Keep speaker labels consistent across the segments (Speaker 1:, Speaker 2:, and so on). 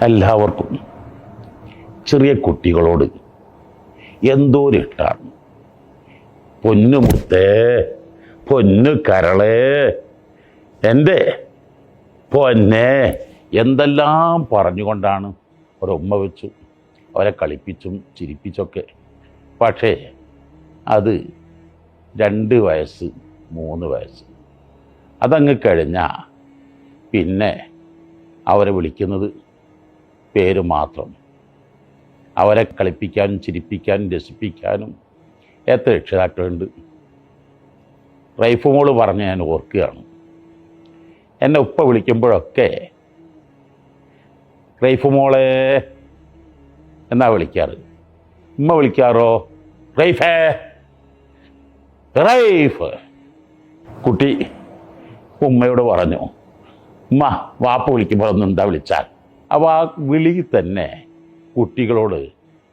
Speaker 1: എല്ലാവർക്കും ചെറിയ കുട്ടികളോട് എന്തോരിട്ടാണ്. പൊന്നു മുത്തേ, പൊന്നു കരളേ, എൻ്റെ പൊന്നെ എന്തെല്ലാം പറഞ്ഞുകൊണ്ടാണ് ഒരുമ്മ വെച്ചു അവരെ കളിപ്പിച്ചും ചിരിപ്പിച്ചൊക്കെ. പക്ഷേ അത് 2 വയസ്സ് 3 വയസ്സ് അതങ്ങ് കഴിഞ്ഞാൽ പിന്നെ അവരെ വിളിക്കുന്നത് പേര് മാത്രം. അവരെ കളിപ്പിക്കാനും ചിരിപ്പിക്കാനും രസിപ്പിക്കാനും എത്ര രക്ഷിതാക്കളുണ്ട്. റൈഫ് മോള് പറഞ്ഞ് ഞാൻ ഓർക്കുകയാണ്. എന്നെ ഉപ്പ വിളിക്കുമ്പോഴൊക്കെ റൈഫ് മോളെ എന്നാ വിളിക്കാറ്. ഉമ്മ വിളിക്കാറോ റൈഫേ, റൈഫ്. കുട്ടി ഉമ്മയോട് പറഞ്ഞു, ഉമ്മ വാപ്പ വിളിക്കുമ്പോൾ ഒന്ന് എന്താ വിളിച്ചാൽ. അപ്പോൾ ആ വിളി തന്നെ കുട്ടികളോട്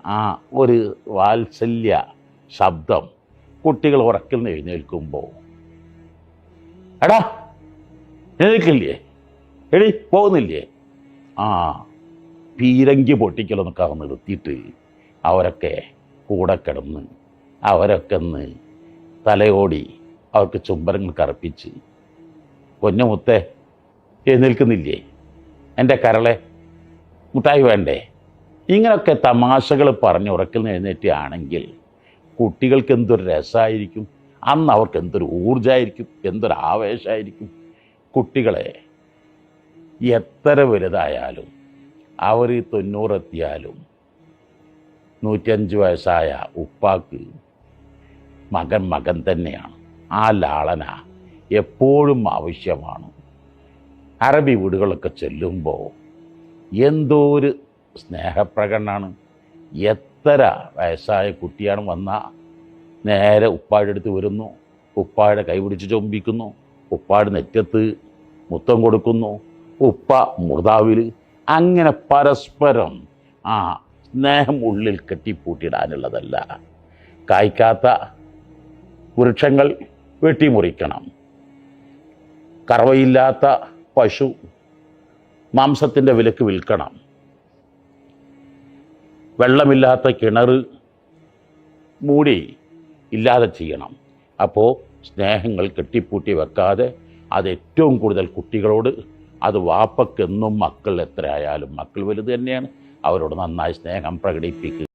Speaker 1: ആ ഒരു വാത്സല്യ ശബ്ദം. കുട്ടികൾ ഉറക്കിൽ നിന്ന് എഴുന്നേൽക്കുമ്പോൾ എടാ എഴുന്നേൽക്കില്ലേ, എടി പോകുന്നില്ലേ, ആ പീരങ്കി പൊട്ടിക്കലൊന്നൊക്കെ നിർത്തിയിട്ട് അവരൊക്കെ കൂടെ കിടന്ന് അവരൊക്കെ ഒന്ന് തലയോടി അവർക്ക് ചുംബനങ്ങൾ കറുപ്പിച്ച്, പൊന്നുമുത്തേ എഴുന്നേൽക്കുന്നില്ലേ, എൻ്റെ കരളെ മുട്ടായി വേണ്ടേ, ഇങ്ങനെയൊക്കെ തമാശകൾ പറഞ്ഞ് ഉറക്കിൽ നിന്ന് എഴുന്നേറ്റാണെങ്കിൽ കുട്ടികൾക്ക് എന്തൊരു രസമായിരിക്കും. അന്ന് അവർക്ക് എന്തൊരു ഊർജ്ജമായിരിക്കും, എന്തൊരു ആവേശമായിരിക്കും. കുട്ടികളെ എത്ര വലുതായാലും അവർ 90 എത്തിയാലും 105 വയസ്സായ ഉപ്പാക്ക് മകൻ തന്നെയാണ്. ആ ലാളന എപ്പോഴും ആവശ്യമാണ്. അറബി വീടുകളൊക്കെ ചെല്ലുമ്പോൾ എന്തോ ഒരു സ്നേഹപ്രകടനമാണ്. എത്ര വയസ്സായ കുട്ടിയാണ് വന്നാൽ നേരെ ഉപ്പായുടെ അടുത്ത് വരുന്നു, ഉപ്പായുടെ കൈ പിടിച്ച് ചുംബിക്കുന്നു, ഉപ്പായുടെ നെറ്റത്ത് മുത്തം കൊടുക്കുന്നു, ഉപ്പ മുർദാവിൽ. അങ്ങനെ പരസ്പരം ആ സ്നേഹം ഉള്ളിൽ കെട്ടിപ്പൂട്ടിയിടാനുള്ളതല്ല. കായ്ക്കാത്ത വൃക്ഷങ്ങൾ വെട്ടിമുറിക്കണം. കറവയില്ലാത്ത പശു മാംസത്തിൻ്റെ വിലക്ക് വിൽക്കണം. വെള്ളമില്ലാത്ത കിണർ മൂടി ഇല്ലാതെ ചെയ്യണം. അപ്പോൾ സ്നേഹങ്ങൾ കെട്ടിപ്പൂട്ടി വെക്കാതെ അത് ഏറ്റവും കൂടുതൽ കുട്ടികളോട്, അത് വാപ്പക്കെന്നും മക്കൾ എത്രയായാലും മക്കൾ വലുത് തന്നെയാണ്, അവരോട് നന്നായി സ്നേഹം പ്രകടിപ്പിക്കുക.